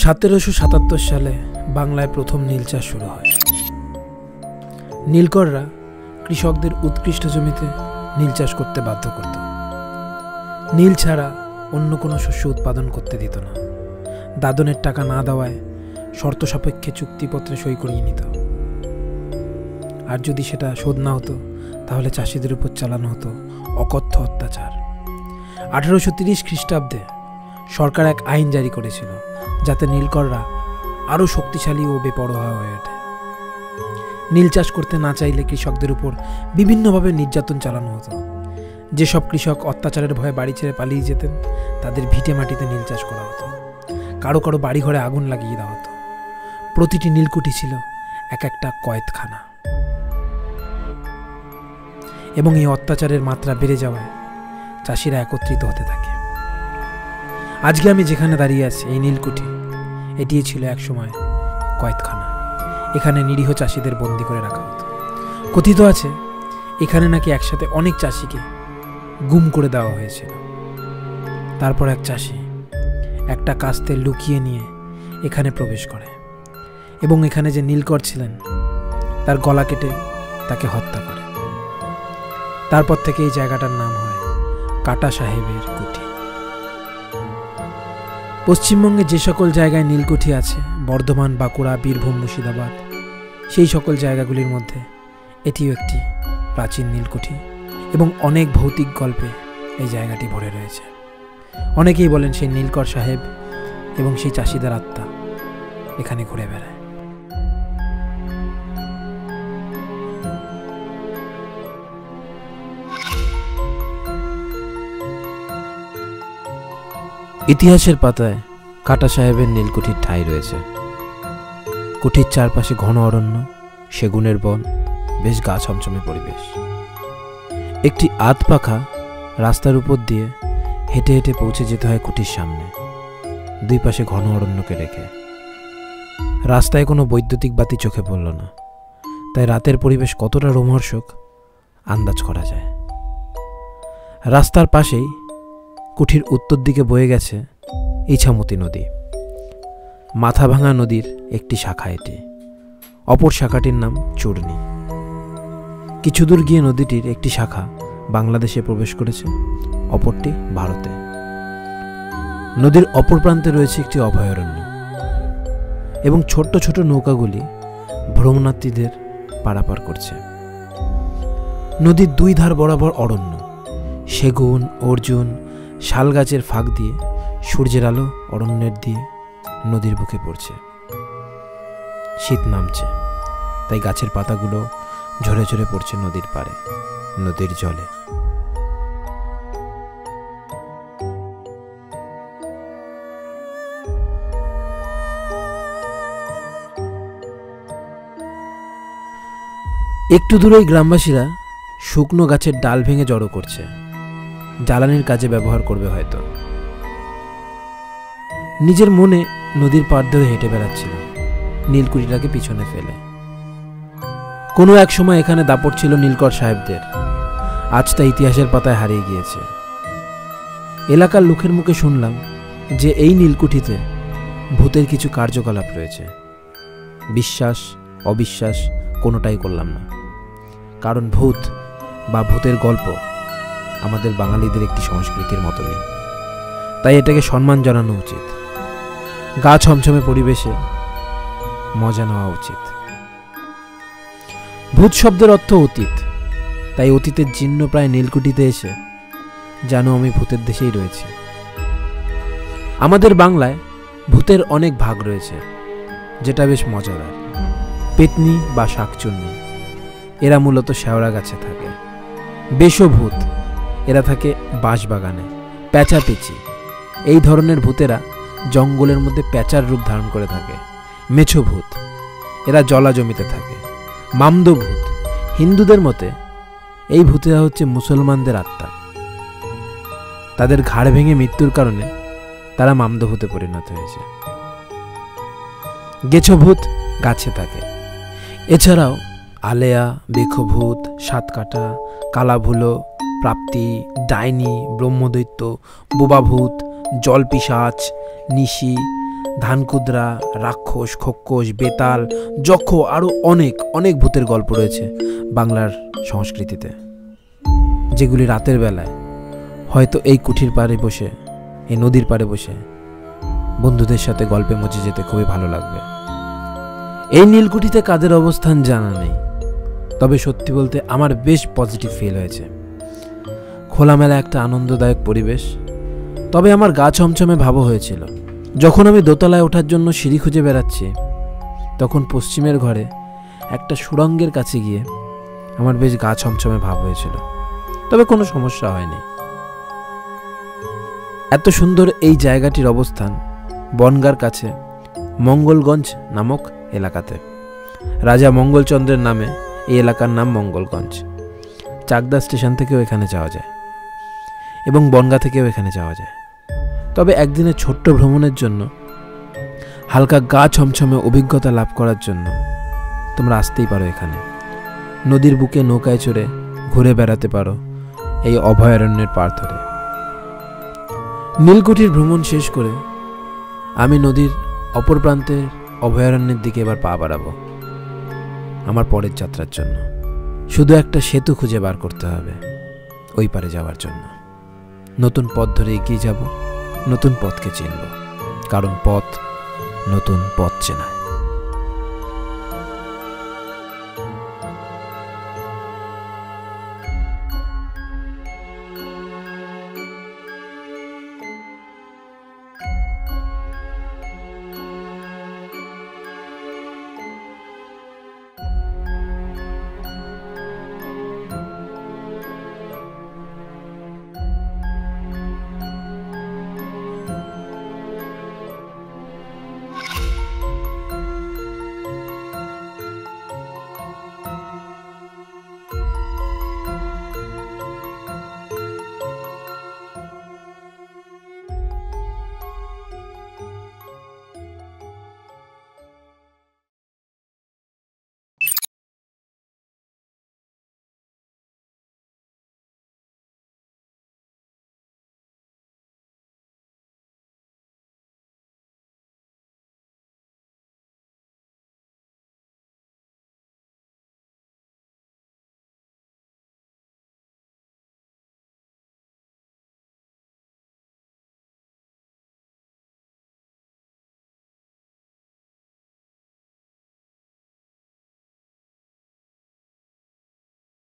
1777 সালে বাংলায় প্রথম নীল চাষ শুরু হয়। নীলকররা কৃষকদের উৎকৃষ্ট জমিতে নীল চাষ করতে বাধ্য করত। নীল ছাড়া অন্য কোনো শস্য উৎপাদন করতে দিত না। দাদনের টাকা না দেওয়ায় শর্ত সাপেক্ষে চুক্তিপত্রে সই করিয়ে নিত। আর যদি সেটা শোধ না হতো তাহলে চাষিদের উপর চালানো হতো অকথ্য অত্যাচার। 1830 খ্রিস্টাব্দে সরকার এক আইন জারি করেছিল যাতে নীলকররা আরও শক্তিশালী ও বেপরোয়া হয়ে ওঠে। নীল চাষ করতে না চাইলে কৃষকদের উপর বিভিন্নভাবে নির্যাতন চালানো হতো। যেসব কৃষক অত্যাচারের ভয়ে বাড়ি ছেড়ে পালিয়ে যেতেন তাদের ভিটে মাটিতে নীল চাষ করা হতো। কারো কারো বাড়িঘরে আগুন লাগিয়ে দেওয়া হতো। প্রতিটি নীলকুঠি ছিল এক একটা কয়েদখানা। এবং এই অত্যাচারের মাত্রা বেড়ে যাওয়ায় চাষিরা একত্রিত হতে থাকে। আজকে আমি যেখানে দাঁড়িয়ে আছি এই নীলকুঠি, এটি ছিল একসময় কয়েদখানা। এখানে নিরীহ চাষিদের বন্দি করে রাখা হতো। কথিত আছে এখানে নাকি একসাথে অনেক চাষিকে গুম করে দেওয়া হয়েছিল। তারপর এক চাষি একটা কাস্তে লুকিয়ে নিয়ে এখানে প্রবেশ করে এবং এখানে যে নীলকর ছিলেন তার গলা কেটে তাকে হত্যা করে। তারপর থেকে এই জায়গাটার নাম হয় কাটা সাহেবের কুঠি। পশ্চিমবঙ্গে যে সকল জায়গায় নীলকুঠি আছে, বর্ধমান, বাঁকুড়া, বীরভূম, মুর্শিদাবাদ, সেই সকল জায়গাগুলির মধ্যে এটিও একটি প্রাচীন নীলকুঠি এবং অনেক ভৌতিক গল্পে এই জায়গাটি ভরে রয়েছে। অনেকেই বলেন সেই নীলকর সাহেব এবং সেই চাষিদের আত্মা এখানে ঘুরে বেড়ায়। ইতিহাসের পাতায় কাটা সাহেবের নীলকুঠির ঠাঁই রয়েছে। কুঠির চারপাশে ঘন অরণ্য, সেগুনের বন, বেশ গা ছমছমে পরিবেশ। একটি আধ পাখা রাস্তার উপর দিয়ে হেঁটে হেঁটে পৌঁছে যেতে হয় কুঠির সামনে, দুই পাশে ঘন অরণ্যকে রেখে। রাস্তায় কোনো বৈদ্যুতিক বাতি চোখে পড়ল না, তাই রাতের পরিবেশ কতটা রোমহর্ষক আন্দাজ করা যায়। রাস্তার পাশেই কুঠির উত্তর দিকে বয়ে গেছে ইছামতি নদী। মাথাভাঙা নদীর একটি শাখা এটি। অপর শাখাটির নাম চূর্ণী। কিছু দূর গিয়ে নদীটির একটি শাখা বাংলাদেশে প্রবেশ করেছে, অপরটি ভারতে। নদীর অপর প্রান্তে রয়েছে একটি অভয়ারণ্য এবং ছোট্ট ছোট নৌকাগুলি ভ্রমণার্থীদের পারাপার করছে। নদীর দুই ধার বরাবর অরণ্য, সেগুন, অর্জুন, শাল গাছের ফাঁক দিয়ে সূর্যের আলো অরণ্যের দিয়ে নদীর বুকে পড়ছে। শীত নামছে, তাই গাছের পাতাগুলো ঝরে ঝরে পড়ছে নদীর পাড়ে, নদীর জলে। একটু দূরেই গ্রামবাসীরা শুকনো গাছের ডাল ভেঙে জড়ো করছে, জ্বালানির কাজে ব্যবহার করবে হয়তো। নিজের মনে নদীর পাড় ধরে হেঁটে বেড়াচ্ছিলাম নীলকুঠিটাকে পিছনে ফেলে। কোনো এক সময় এখানে দাপট ছিল নীলকর সাহেবদের, আজ তা ইতিহাসের পাতায় হারিয়ে গিয়েছে। এলাকার লোকের মুখে শুনলাম যে এই নীলকুঠিতে ভূতের কিছু কার্যকলাপ রয়েছে। বিশ্বাস অবিশ্বাস কোনোটাই করলাম না, কারণ ভূত বা ভূতের গল্প আমাদের বাঙালিদের একটি সংস্কৃতির মতো নেই, তাই এটাকে সম্মান জানানো উচিত। গা ছমছমে পরিবেশে মজা নেওয়া উচিত। ভূত শব্দের অর্থ অতীত, তাই অতীতের জীর্ণ প্রায় নীলকুঠিতে এসে যেন আমি ভূতের দেশেই রয়েছি। আমাদের বাংলায় ভূতের অনেক ভাগ রয়েছে, যেটা বেশ মজাদার। পেতনি বা শাকচুন্নি, এরা মূলত শেওড়া গাছে থাকে। বেশভূত, এরা থাকে বাঁশবাগানে। প্যাঁচাপেচি, এই ধরনের ভূতেরা জঙ্গলের মধ্যে প্যাঁচার রূপ ধারণ করে থাকে। মেছোভূত, এরা জলা জমিতে থাকে। মামদভূত, হিন্দুদের মতে এই ভূতেরা হচ্ছে মুসলমানদের আত্মা। তাদের ঘাড় ভেঙে মৃত্যুর কারণে তারা মামদভূতে পরিণত হয়েছে। গেছোভূত গাছে থাকে। এছাড়াও আলেয়া, বেখভূত, সাতকাটা, কালাভুলো, প্রাপ্তি, ডাইনি, ব্রহ্মদৈত্য, বোবাভূত, জলপিশাচ, নিশি, ধানকুদ্রা, রাক্ষস, খোক্কস, বেতাল, যক্ষ আরও অনেক অনেক ভূতের গল্প রয়েছে বাংলার সংস্কৃতিতে, যেগুলি রাতের বেলায় হয়তো এই কুঠির পাড়ে বসে, এই নদীর পাড়ে বসে বন্ধুদের সাথে গল্পে মজে যেতে খুবই ভালো লাগবে। এই নীলকুঠিতে কাদের অবস্থান জানা নেই, তবে সত্যি বলতে আমার বেশ পজিটিভ ফিল হয়েছে। খোলামেলা একটা আনন্দদায়ক পরিবেশ, তবে আমার গা ছমছমে ভাবও হয়েছিল। যখন আমি দোতলায় ওঠার জন্য সিঁড়ি খুঁজে বেড়াচ্ছি, তখন পশ্চিমের ঘরে একটা সুড়ঙ্গের কাছে গিয়ে আমার বেশ গা ছমছমে ভাব হয়েছিল, তবে কোনো সমস্যা হয়নি। এত সুন্দর এই জায়গাটির অবস্থান বনগাঁর কাছে মঙ্গলগঞ্জ নামক এলাকাতে। রাজা মঙ্গলচন্দ্রের নামে এই এলাকার নাম মঙ্গলগঞ্জ। চাকদা স্টেশন থেকেও এখানে যাওয়া যায় এবং বনগাঁ থেকেও এখানে যাওয়া যায়। তবে একদিনের ছোট্ট ভ্রমণের জন্য, হালকা গা ছমছমে অভিজ্ঞতা লাভ করার জন্য তোমরা আসতেই পারো এখানে। নদীর বুকে নৌকায় চড়ে ঘুরে বেড়াতে পারো এই অভয়ারণ্যের পার ধরে। নীলকুঠির ভ্রমণ শেষ করে আমি নদীর অপর প্রান্তের অভয়ারণ্যের দিকে এবার পা বাড়াবো আমার পরের যাত্রার জন্য। শুধু একটা সেতু খুঁজে বার করতে হবে ওই পারে যাওয়ার জন্য। নতুন পথ ধরে এগিয়ে যাব, নতুন পথকে চিনব, কারণ পথ নতুন পথ চেনায়।